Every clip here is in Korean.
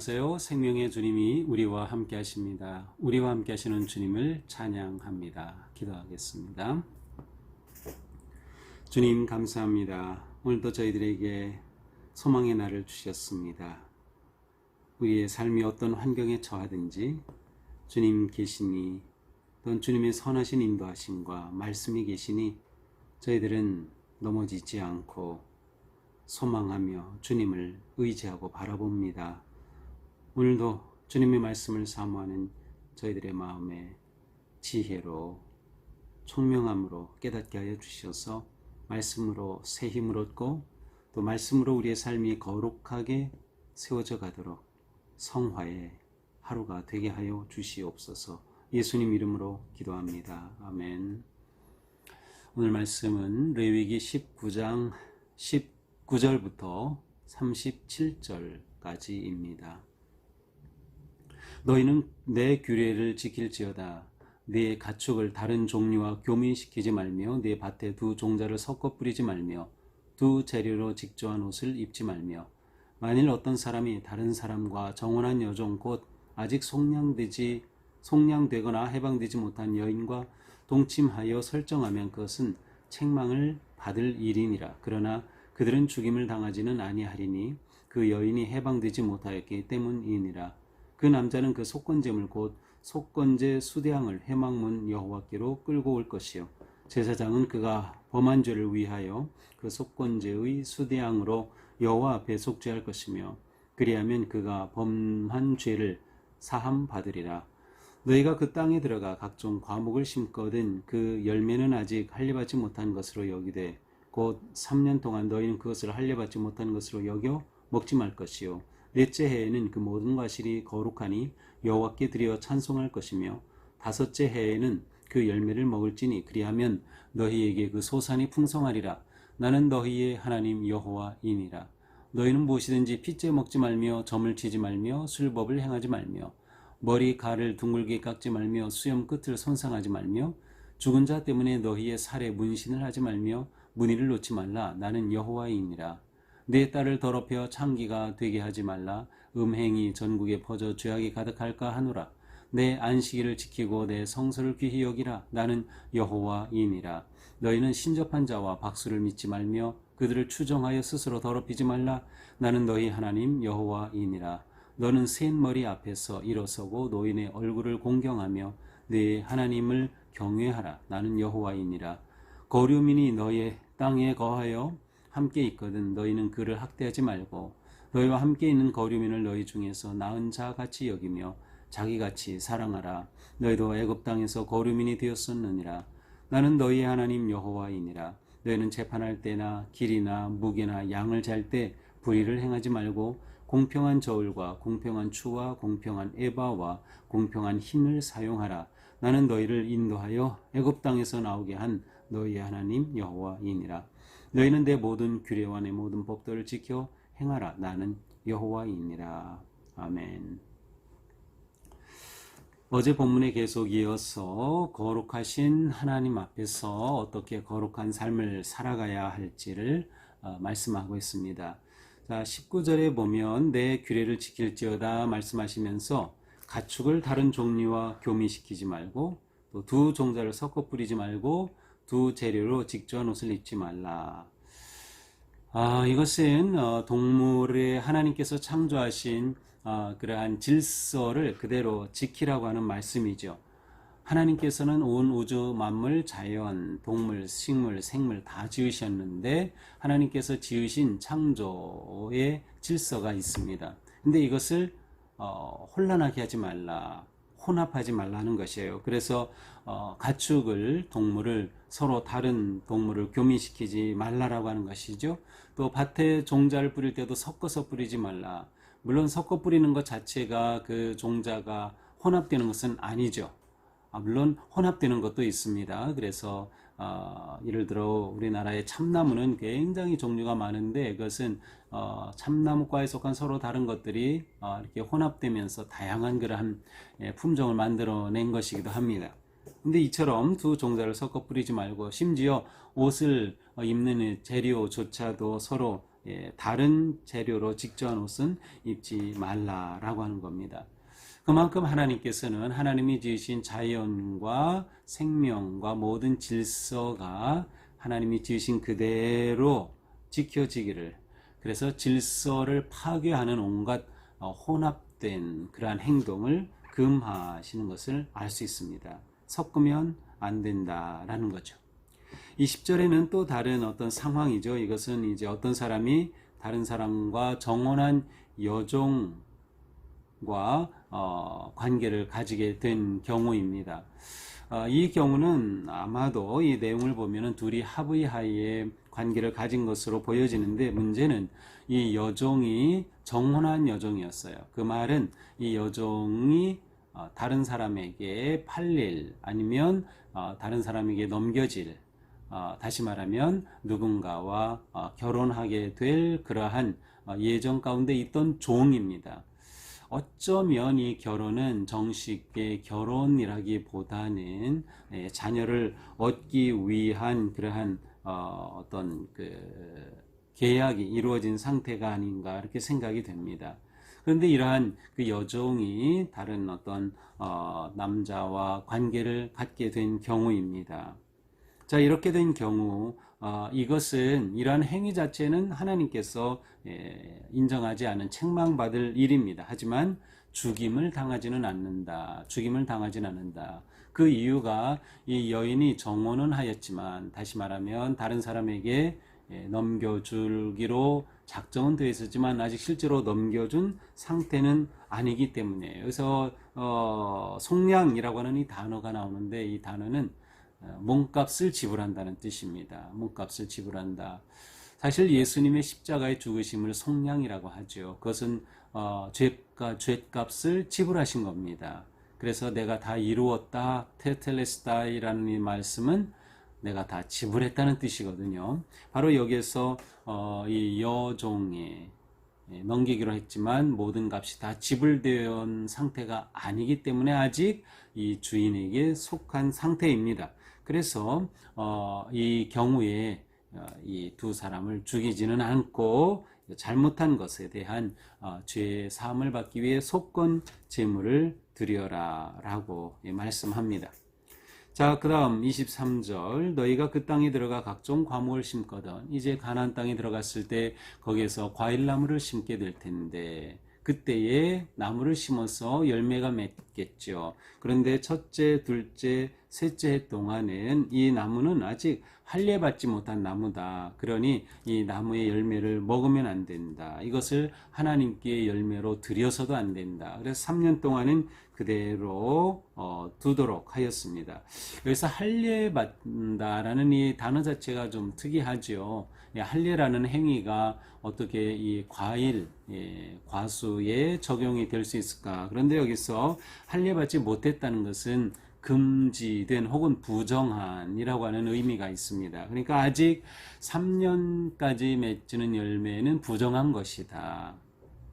안녕하세요. 생명의 주님이 우리와 함께 하십니다. 우리와 함께 하시는 주님을 찬양합니다. 기도하겠습니다. 주님 감사합니다. 오늘도 저희들에게 소망의 날을 주셨습니다. 우리의 삶이 어떤 환경에 처하든지 주님 계시니 또는 주님의 선하신 인도하심과 말씀이 계시니 저희들은 넘어지지 않고 소망하며 주님을 의지하고 바라봅니다. 오늘도 주님의 말씀을 사모하는 저희들의 마음에 지혜로 총명함으로 깨닫게 하여 주셔서 말씀으로 새 힘을 얻고 또 말씀으로 우리의 삶이 거룩하게 세워져 가도록 성화의 하루가 되게 하여 주시옵소서. 예수님 이름으로 기도합니다. 아멘. 오늘 말씀은 레위기 19장 19절부터 37절까지입니다. 너희는 내 규례를 지킬지어다. 네 가축을 다른 종류와 교미시키지 말며 네 밭에 두 종자를 섞어 뿌리지 말며 두 재료로 직조한 옷을 입지 말며 만일 어떤 사람이 다른 사람과 정혼한 여종 곧 아직 속량되거나 해방되지 못한 여인과 동침하여 설정하면 그것은 책망을 받을 일이니라. 그러나 그들은 죽임을 당하지는 아니하리니 그 여인이 해방되지 못하였기 때문이니라. 그 남자는 그 속건제물 곧 속건제 수대양을 회막문 여호와께로 끌고 올 것이요 제사장은 그가 범한 죄를 위하여 그 속건제의 수대양으로 여호와 앞에 속죄할 것이며 그리하면 그가 범한 죄를 사함 받으리라. 너희가 그 땅에 들어가 각종 과목을 심거든 그 열매는 아직 할례받지 못한 것으로 여기되 곧 3년 동안 너희는 그것을 할례받지 못한 것으로 여겨 먹지 말 것이요 넷째 해에는 그 모든 과실이 거룩하니 여호와께 드려 찬송할 것이며 다섯째 해에는 그 열매를 먹을지니 그리하면 너희에게 그 소산이 풍성하리라. 나는 너희의 하나님 여호와이니라. 너희는 무엇이든지 핏째 먹지 말며 점을 치지 말며 술법을 행하지 말며 머리 가를 둥글게 깎지 말며 수염 끝을 손상하지 말며 죽은 자 때문에 너희의 살에 문신을 하지 말며 문의를 놓지 말라. 나는 여호와이니라. 내 딸을 더럽혀 창기가 되게 하지 말라. 음행이 전국에 퍼져 죄악이 가득할까 하노라. 내 안식일을 지키고 내 성소를 귀히 여기라. 나는 여호와이니라. 너희는 신접한 자와 박수를 믿지 말며 그들을 추정하여 스스로 더럽히지 말라. 나는 너희 하나님 여호와이니라. 너는 센 머리 앞에서 일어서고 노인의 얼굴을 공경하며 네 하나님을 경외하라. 나는 여호와이니라. 거류민이 너의 땅에 거하여 함께 있거든 너희는 그를 학대하지 말고 너희와 함께 있는 거류민을 너희 중에서 나은 자같이 여기며 자기같이 사랑하라. 너희도 애굽 땅에서 거류민이 되었었느니라. 나는 너희의 하나님 여호와이니라. 너희는 재판할 때나 길이나 무게나 양을 잘 때 불의를 행하지 말고 공평한 저울과 공평한 추와 공평한 에바와 공평한 흰을 사용하라. 나는 너희를 인도하여 애굽 땅에서 나오게 한 너희의 하나님 여호와이니라. 너희는 내 모든 규례와 내 모든 법도를 지켜 행하라. 나는 여호와이니라. 아멘. 어제 본문에 계속 이어서 거룩하신 하나님 앞에서 어떻게 거룩한 삶을 살아가야 할지를 말씀하고 있습니다. 자, 19절에 보면 내 규례를 지킬지어다 말씀하시면서 가축을 다른 종류와 교미시키지 말고 또 두 종자를 섞어 뿌리지 말고 두 재료로 직조한 옷을 입지 말라. 이것은 동물의 하나님께서 창조하신 그러한 질서를 그대로 지키라고 하는 말씀이죠. 하나님께서는 온 우주 만물, 자연, 동물, 식물, 생물 다 지으셨는데 하나님께서 지으신 창조의 질서가 있습니다. 근데 이것을 혼란하게 하지 말라, 혼합하지 말라는 것이에요. 그래서 가축을, 동물을 서로 다른 동물을 교미시키지 말라라고 하는 것이죠. 또 밭에 종자를 뿌릴 때도 섞어서 뿌리지 말라. 물론 섞어 뿌리는 것 자체가 그 종자가 혼합되는 것은 아니죠. 물론 혼합되는 것도 있습니다. 그래서 예를 들어 우리나라의 참나무는 굉장히 종류가 많은데 그것은 참나무과에 속한 서로 다른 것들이 이렇게 혼합되면서 다양한 그러한 품종을 만들어낸 것이기도 합니다. 근데 이처럼 두 종자를 섞어 뿌리지 말고 심지어 옷을 입는 재료조차도 서로 다른 재료로 직조한 옷은 입지 말라라고 하는 겁니다. 그만큼 하나님께서는 하나님이 지으신 자연과 생명과 모든 질서가 하나님이 지으신 그대로 지켜지기를, 그래서 질서를 파괴하는 온갖 혼합된 그러한 행동을 금하시는 것을 알 수 있습니다. 섞으면 안 된다라는 거죠. 이 10절에는 또 다른 어떤 상황이죠. 이것은 이제 어떤 사람이 다른 사람과 정혼한 여종과 관계를 가지게 된 경우입니다. 이 경우는 아마도 이 내용을 보면 둘이 합의하에 관계를 가진 것으로 보여지는데, 문제는 이 여종이 정혼한 여종이었어요. 그 말은 이 여종이 다른 사람에게 팔릴, 아니면 다른 사람에게 넘겨질, 다시 말하면 누군가와 결혼하게 될 그러한 예정 가운데 있던 종입니다. 어쩌면 이 결혼은 정식의 결혼이라기보다는 자녀를 얻기 위한 그러한 어떤 그 계약이 이루어진 상태가 아닌가, 이렇게 생각이 됩니다. 그런데 이러한 그 여종이 다른 어떤 남자와 관계를 갖게 된 경우입니다. 자, 이렇게 된 경우 이것은, 이러한 행위 자체는 하나님께서 인정하지 않은 책망받을 일입니다. 하지만 죽임을 당하지는 않는다. 죽임을 당하지는 않는다. 그 이유가 이 여인이 정혼은 하였지만, 다시 말하면 다른 사람에게 넘겨주기로 작정은 되어 있었지만 아직 실제로 넘겨준 상태는 아니기 때문에. 그래서 속량이라고 하는 이 단어가 나오는데, 이 단어는 몸값을 지불한다는 뜻입니다. 몸값을 지불한다. 사실 예수님의 십자가의 죽으심을 속량이라고 하죠. 그것은 죄값을 지불하신 겁니다. 그래서 내가 다 이루었다, 테텔레스타이라는 이 말씀은 내가 다 지불했다는 뜻이거든요. 바로 여기에서 이 여종에 넘기기로 했지만 모든 값이 다 지불된 상태가 아니기 때문에 아직 이 주인에게 속한 상태입니다. 그래서 이 경우에 이 두 사람을 죽이지는 않고 잘못한 것에 대한 죄 사함을 받기 위해 속건 제물을 드려라 라고 말씀합니다. 자, 그 다음 23절, 너희가 그 땅에 들어가 각종 과목을 심거든 이제 가나안 땅에 들어갔을 때 거기에서 과일나무를 심게 될 텐데, 그때에 나무를 심어서 열매가 맺겠죠. 그런데 첫째, 둘째, 셋째 해 동안은 이 나무는 아직 할례받지 못한 나무다. 그러니 이 나무의 열매를 먹으면 안 된다. 이것을 하나님께 열매로 드려서도 안 된다. 그래서 3년 동안은 그대로 두도록 하였습니다. 여기서 할례받는다라는 이 단어 자체가 좀 특이하죠. 할례라는 행위가 어떻게 이 과일, 과수에 적용이 될 수 있을까? 그런데 여기서 할례받지 못했다는 것은 금지된 혹은 부정한이라고 하는 의미가 있습니다. 그러니까 아직 3년까지 맺는 열매는 부정한 것이다.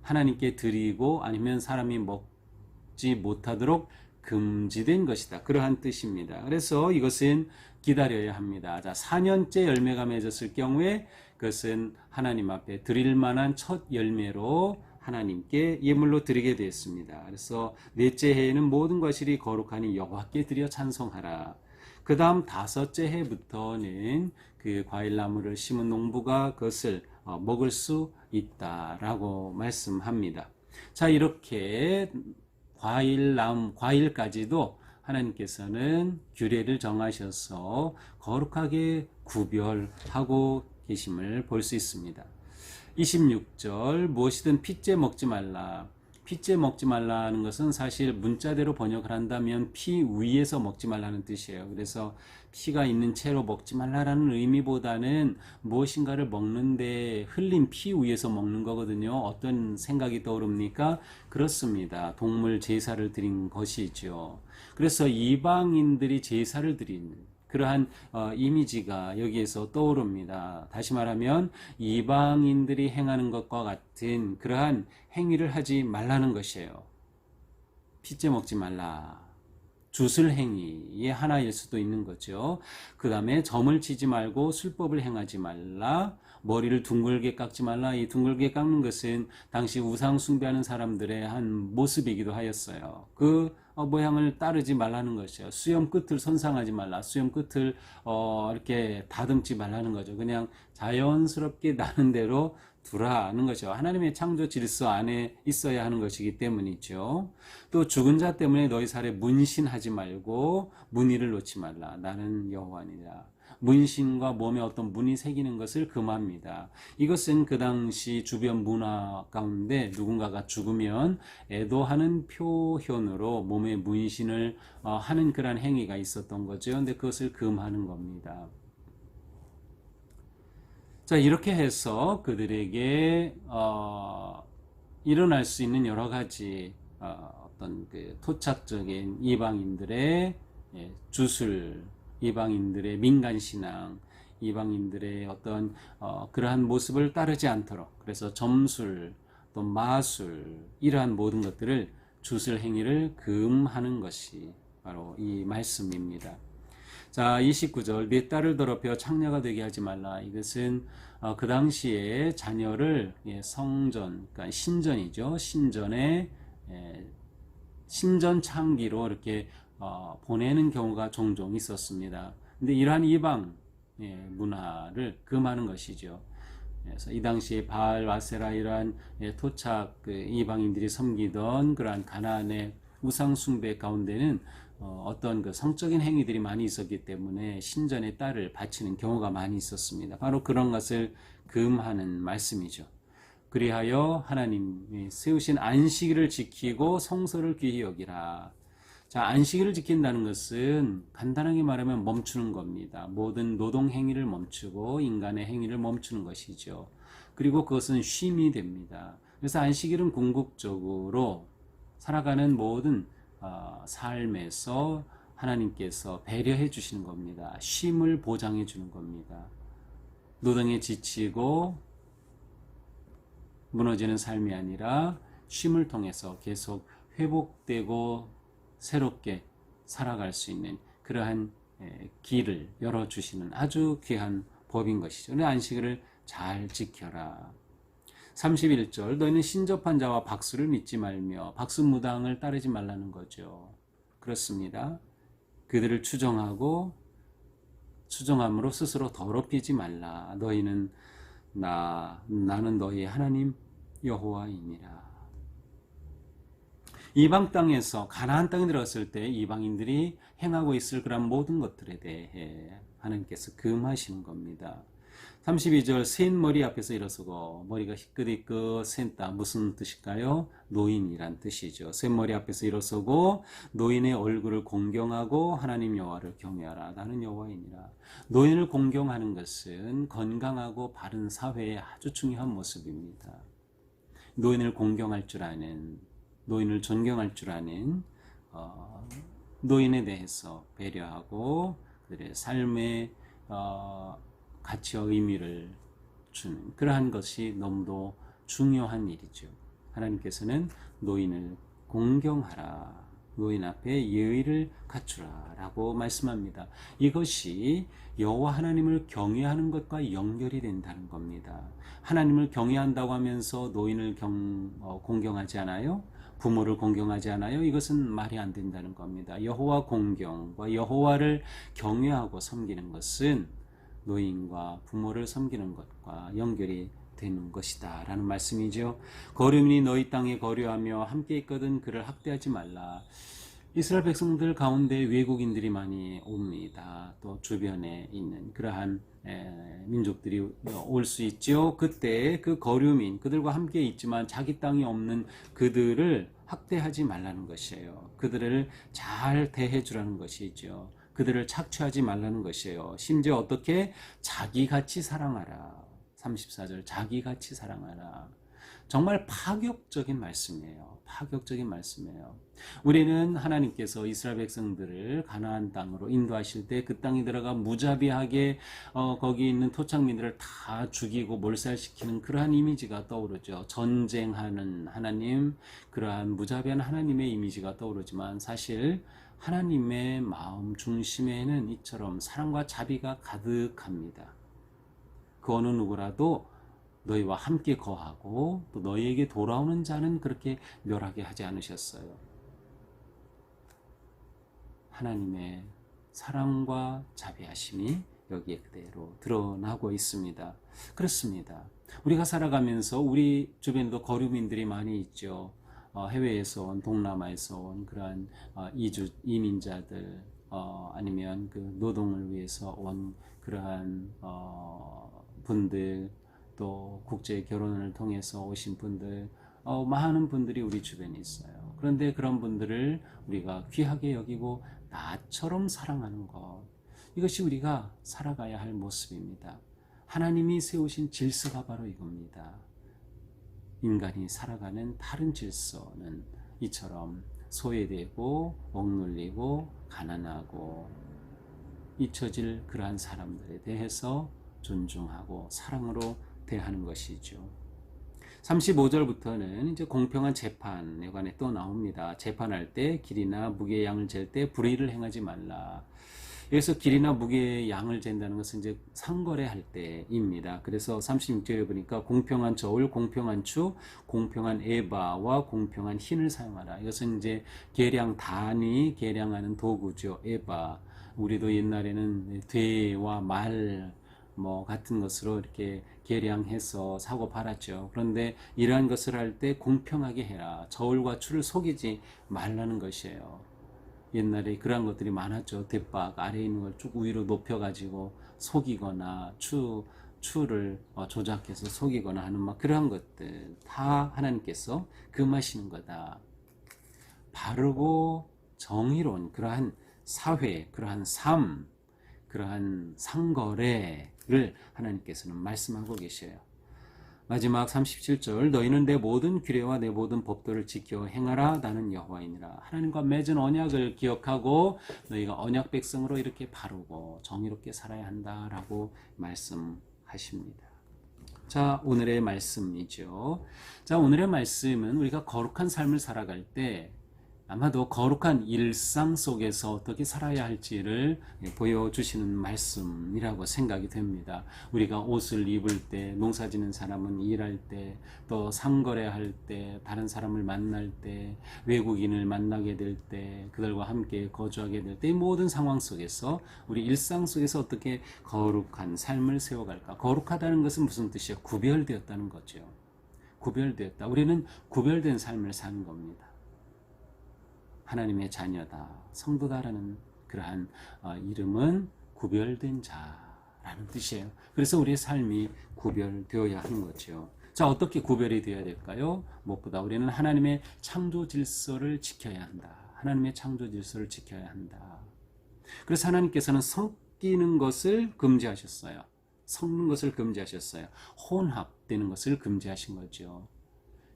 하나님께 드리고 아니면 사람이 먹지 못하도록 금지된 것이다. 그러한 뜻입니다. 그래서 이것은 기다려야 합니다. 자, 4년째 열매가 맺었을 경우에 그것은 하나님 앞에 드릴 만한 첫 열매로 하나님께 예물로 드리게 되었습니다. 그래서 넷째 해에는 모든 과실이 거룩하니 여호와께 드려 찬송하라. 그 다음 5째 해부터는 그 과일나무를 심은 농부가 그것을 먹을 수 있다라고 말씀합니다. 자, 이렇게 과일까지도 하나님께서는 규례를 정하셔서 거룩하게 구별하고 계심을 볼 수 있습니다. 26절, 무엇이든 핏째 먹지 말라. 핏째 먹지 말라는 것은 사실 문자대로 번역을 한다면 피 위에서 먹지 말라는 뜻이에요. 그래서 피가 있는 채로 먹지 말라라는 의미보다는 무엇인가를 먹는데 흘린 피 위에서 먹는 거거든요. 어떤 생각이 떠오릅니까? 그렇습니다. 동물 제사를 드린 것이죠. 그래서 이방인들이 제사를 드리는 그러한 이미지가 여기에서 떠오릅니다. 다시 말하면 이방인들이 행하는 것과 같은 그러한 행위를 하지 말라는 것이에요. 핏째 먹지 말라. 주술행위의 하나일 수도 있는 거죠. 그 다음에 점을 치지 말고 술법을 행하지 말라. 머리를 둥글게 깎지 말라. 이 둥글게 깎는 것은 당시 우상 숭배하는 사람들의 한 모습이기도 하였어요. 그 모양을 따르지 말라는 것이요. 수염 끝을 손상하지 말라. 수염 끝을 이렇게 다듬지 말라는 거죠. 그냥 자연스럽게 나는 대로 두라는 것이죠. 하나님의 창조 질서 안에 있어야 하는 것이기 때문이죠. 또 죽은 자 때문에 너희 살에 문신하지 말고 문의를 놓지 말라. 나는 여호와니라. 문신과 몸에 어떤 문이 새기는 것을 금합니다. 이것은 그 당시 주변 문화 가운데 누군가가 죽으면 애도하는 표현으로 몸에 문신을 하는 그런 행위가 있었던 거죠. 근데 그것을 금하는 겁니다. 자, 이렇게 해서 그들에게 일어날 수 있는 여러 가지 어떤 그 토착적인 이방인들의 주술, 이방인들의 민간신앙, 이방인들의 어떤 그러한 모습을 따르지 않도록, 그래서 점술, 또 마술, 이러한 모든 것들을 주술 행위를 금하는 것이 바로 이 말씀입니다. 자, 29절, 네 딸을 더럽혀 창녀가 되게 하지 말라. 이것은 그 당시에 자녀를 성전, 그러니까 신전이죠. 신전에 신전 창기로 이렇게 보내는 경우가 종종 있었습니다. 근데 이러한 이방 문화를 금하는 것이죠. 그래서 이 당시에 바알, 아세라 이러한 토착 이방인들이 섬기던 그러한 가나안의 우상 숭배 가운데는 어떤 그 성적인 행위들이 많이 있었기 때문에 신전에 딸을 바치는 경우가 많이 있었습니다. 바로 그런 것을 금하는 말씀이죠. 그리하여 하나님이 세우신 안식일을 지키고 성소를 귀히 여기라. 자, 안식일을 지킨다는 것은 간단하게 말하면 멈추는 겁니다. 모든 노동 행위를 멈추고 인간의 행위를 멈추는 것이죠. 그리고 그것은 쉼이 됩니다. 그래서 안식일은 궁극적으로 살아가는 모든 삶에서 하나님께서 배려해 주시는 겁니다. 쉼을 보장해 주는 겁니다. 노동에 지치고 무너지는 삶이 아니라 쉼을 통해서 계속 회복되고 새롭게 살아갈 수 있는 그러한 길을 열어주시는 아주 귀한 법인 것이죠. 안식일을 잘 지켜라. 31절, 너희는 신접한 자와 박수를 믿지 말며 박수무당을 따르지 말라는 거죠. 그렇습니다. 그들을 추정함으로 스스로 더럽히지 말라. 너희는 나는 너희의 하나님 여호와이니라. 이방 땅에서 가나안 땅에 들어갔을 때 이방인들이 행하고 있을 그런 모든 것들에 대해 하나님께서 금하시는 겁니다. 32절, 센 머리 앞에서 일어서고, 머리가 희끗희끗 센다. 무슨 뜻일까요? 노인이란 뜻이죠. 센 머리 앞에서 일어서고 노인의 얼굴을 공경하고 하나님 여호와를 경외하라. 나는 여호와이니라. 노인을 공경하는 것은 건강하고 바른 사회의 아주 중요한 모습입니다. 노인을 공경할 줄 아는, 노인을 존경할 줄 아는 노인에 대해서 배려하고 그들의 삶의 가치와 의미를 주는 그러한 것이 너무도 중요한 일이죠. 하나님께서는 노인을 공경하라, 노인 앞에 예의를 갖추라 라고 말씀합니다. 이것이 여호와 하나님을 경외하는 것과 연결이 된다는 겁니다. 하나님을 경외한다고 하면서 노인을 공경하지 않아요? 부모를 공경하지 않아요? 이것은 말이 안 된다는 겁니다. 여호와 공경과 여호와를 경외하고 섬기는 것은 노인과 부모를 섬기는 것과 연결이 되는 것이다 라는 말씀이죠. 거류민이 너희 땅에 거류하며 함께 있거든 그를 학대하지 말라. 이스라엘 백성들 가운데 외국인들이 많이 옵니다. 또 주변에 있는 그러한 민족들이 올 수 있죠. 그때 그 거류민, 그들과 함께 있지만 자기 땅이 없는 그들을 학대하지 말라는 것이에요. 그들을 잘 대해주라는 것이죠. 그들을 착취하지 말라는 것이에요. 심지어 어떻게? 자기같이 사랑하라. 34절, 자기같이 사랑하라. 정말 파격적인 말씀이에요. 파격적인 말씀이에요. 우리는 하나님께서 이스라엘 백성들을 가나안 땅으로 인도하실 때 그 땅에 들어가 무자비하게 거기 있는 토착민들을 다 죽이고 몰살시키는 그러한 이미지가 떠오르죠. 전쟁하는 하나님, 그러한 무자비한 하나님의 이미지가 떠오르지만 사실 하나님의 마음 중심에는 이처럼 사랑과 자비가 가득합니다. 그 어느 누구라도 너희와 함께 거하고 또 너희에게 돌아오는 자는 그렇게 멸하게 하지 않으셨어요. 하나님의 사랑과 자비하심이 여기에 그대로 드러나고 있습니다. 그렇습니다. 우리가 살아가면서 우리 주변에도 거류민들이 많이 있죠. 해외에서 온, 동남아에서 온 그러한 이민자들, 아니면 그 노동을 위해서 온 그러한 분들, 또 국제 결혼을 통해서 오신 분들, 많은 분들이 우리 주변에 있어요. 그런데 그런 분들을 우리가 귀하게 여기고 나처럼 사랑하는 것, 이것이 우리가 살아가야 할 모습입니다. 하나님이 세우신 질서가 바로 이겁니다. 인간이 살아가는 다른 질서는 이처럼 소외되고 억눌리고 가난하고 잊혀질 그러한 사람들에 대해서 존중하고 사랑으로 대하는 것이죠. 35절부터는 이제 공평한 재판에 관해 또 나옵니다. 재판할 때 길이나 무게의 양을 잴 때 불의를 행하지 말라. 여기서 길이나 무게의 양을 잰다는 것은 이제 상거래할 때입니다. 그래서 36절에 보니까 공평한 저울, 공평한 추, 공평한 에바와 공평한 흰을 사용하라. 이것은 이제 계량단위 계량하는 도구죠. 에바. 우리도 옛날에는 돼와 말 같은 것으로 이렇게 계량해서 사고 팔았죠. 그런데 이러한 것을 할 때 공평하게 해라. 저울과 추를 속이지 말라는 것이에요. 옛날에 그러한 것들이 많았죠. 대박 아래에 있는 걸 쭉 위로 높여가지고 속이거나 추를 조작해서 속이거나 하는 그러한 것들 다 하나님께서 금하시는 거다. 바르고 정의로운 그러한 사회, 그러한 삶, 그러한 상거래를 하나님께서는 말씀하고 계셔요. 마지막 37절, 너희는 내 모든 규례와 내 모든 법도를 지켜 행하라. 나는 여호와이니라. 하나님과 맺은 언약을 기억하고 너희가 언약 백성으로 이렇게 바르고 정의롭게 살아야 한다라고 말씀하십니다. 자, 오늘의 말씀이죠. 자, 오늘의 말씀은 우리가 거룩한 삶을 살아갈 때 아마도 거룩한 일상 속에서 어떻게 살아야 할지를 보여주시는 말씀이라고 생각이 됩니다. 우리가 옷을 입을 때, 농사 짓는 사람은 일할 때, 또 상거래할 때, 다른 사람을 만날 때, 외국인을 만나게 될 때, 그들과 함께 거주하게 될 때, 이 모든 상황 속에서 우리 일상 속에서 어떻게 거룩한 삶을 세워갈까? 거룩하다는 것은 무슨 뜻이에요? 구별되었다는 거죠. 구별되었다. 우리는 구별된 삶을 사는 겁니다. 하나님의 자녀다, 성도다라는 그러한 이름은 구별된 자라는 뜻이에요. 그래서 우리의 삶이 구별되어야 하는 거죠. 자, 어떻게 구별이 되어야 될까요? 무엇보다 우리는 하나님의 창조 질서를 지켜야 한다. 하나님의 창조 질서를 지켜야 한다. 그래서 하나님께서는 섞이는 것을 금지하셨어요. 섞는 것을 금지하셨어요. 혼합되는 것을 금지하신 거죠.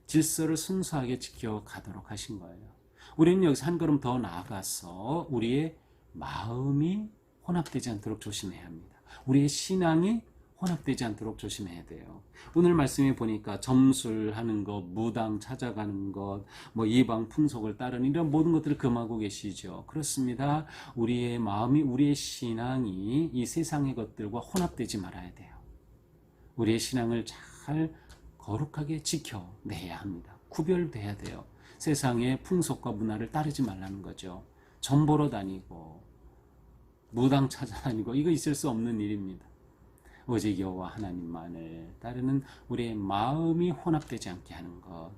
질서를 순수하게 지켜가도록 하신 거예요. 우리는 여기서 한 걸음 더 나아가서 우리의 마음이 혼합되지 않도록 조심해야 합니다. 우리의 신앙이 혼합되지 않도록 조심해야 돼요. 오늘 말씀에 보니까 점술하는 것, 무당 찾아가는 것, 이방 풍속을 따르는 이런 모든 것들을 금하고 계시죠. 그렇습니다. 우리의 마음이, 우리의 신앙이 이 세상의 것들과 혼합되지 말아야 돼요. 우리의 신앙을 잘 거룩하게 지켜내야 합니다. 구별돼야 돼요. 세상의 풍속과 문화를 따르지 말라는 거죠. 점보러 다니고 무당 찾아다니고 이거 있을 수 없는 일입니다. 오직 여호와 하나님만을 따르는 우리의 마음이 혼합되지 않게 하는 것,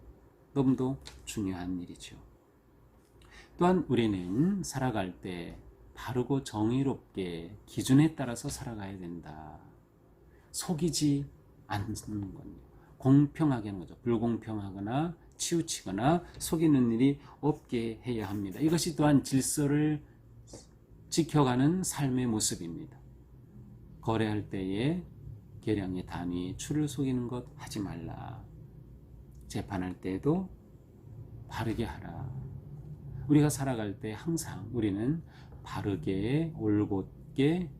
너무도 중요한 일이죠. 또한 우리는 살아갈 때 바르고 정의롭게 기준에 따라서 살아가야 된다. 속이지 않는 거예요. 공평하게 하는 거죠. 불공평하거나 치우치거나 속이는 일이 없게 해야 합니다. 이것이 또한 질서를 지켜가는 삶의 모습입니다. 거래할 때에 계량의 단위, 추를 속이는 것 하지 말라. 재판할 때에도 바르게 하라. 우리가 살아갈 때 항상 우리는 바르게, 올곧게,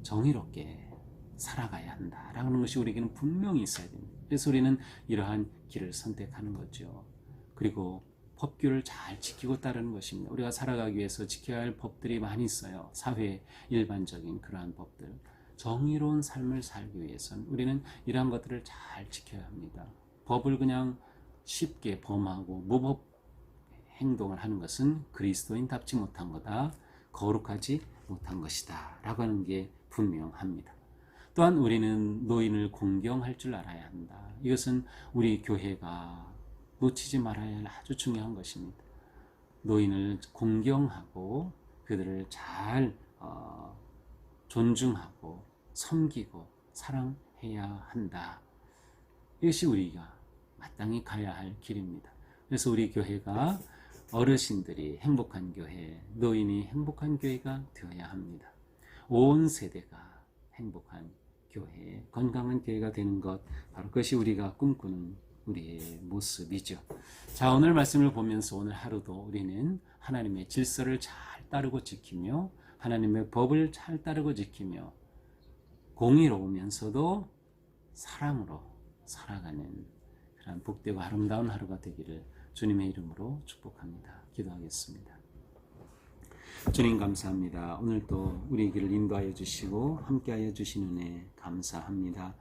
정의롭게 살아가야 한다라는 것이 우리에게는 분명히 있어야 됩니다. 그래서 우리는 이러한 길을 선택하는 거죠. 그리고 법규를 잘 지키고 따르는 것입니다. 우리가 살아가기 위해서 지켜야 할 법들이 많이 있어요. 사회 일반적인 그러한 법들. 정의로운 삶을 살기 위해서는 우리는 이러한 것들을 잘 지켜야 합니다. 법을 그냥 쉽게 범하고 무법 행동을 하는 것은 그리스도인답지 못한 거다. 거룩하지 못한 것이다. 라고 하는 게 분명합니다. 또한 우리는 노인을 공경할 줄 알아야 한다. 이것은 우리 교회가 놓치지 말아야 할 아주 중요한 것입니다. 노인을 공경하고 그들을 잘 존중하고 섬기고 사랑해야 한다. 이것이 우리가 마땅히 가야 할 길입니다. 그래서 우리 교회가 어르신들이 행복한 교회, 노인이 행복한 교회가 되어야 합니다. 온 세대가 행복한 교회, 건강한 교회가 되는 것, 바로 그것이 우리가 꿈꾸는 우리의 모습이죠. 자, 오늘 말씀을 보면서 오늘 하루도 우리는 하나님의 질서를 잘 따르고 지키며 하나님의 법을 잘 따르고 지키며 공의로우면서도 사랑으로 살아가는 그런 복되고 아름다운 하루가 되기를 주님의 이름으로 축복합니다. 기도하겠습니다. 주님 감사합니다. 오늘도 우리 길을 인도하여 주시고 함께하여 주신 은혜 감사합니다.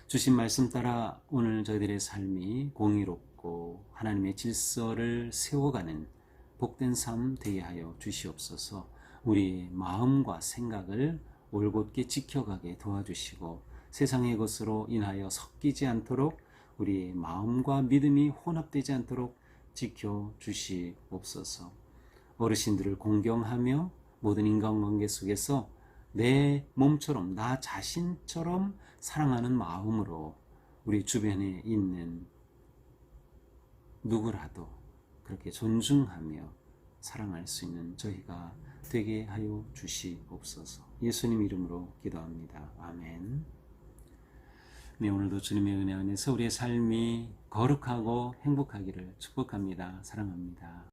주신 말씀 따라 오늘 저희들의 삶이 공의롭고 하나님의 질서를 세워가는 복된 삶 되게 하여 주시옵소서. 우리의 마음과 생각을 올곧게 지켜가게 도와주시고 세상의 것으로 인하여 섞이지 않도록 우리의 마음과 믿음이 혼합되지 않도록 지켜주시옵소서. 어르신들을 공경하며 모든 인간관계 속에서 내 몸처럼 나 자신처럼 사랑하는 마음으로 우리 주변에 있는 누구라도 그렇게 존중하며 사랑할 수 있는 저희가 되게 하여 주시옵소서. 예수님 이름으로 기도합니다. 아멘. 네, 오늘도 주님의 은혜 안에서 우리의 삶이 거룩하고 행복하기를 축복합니다. 사랑합니다.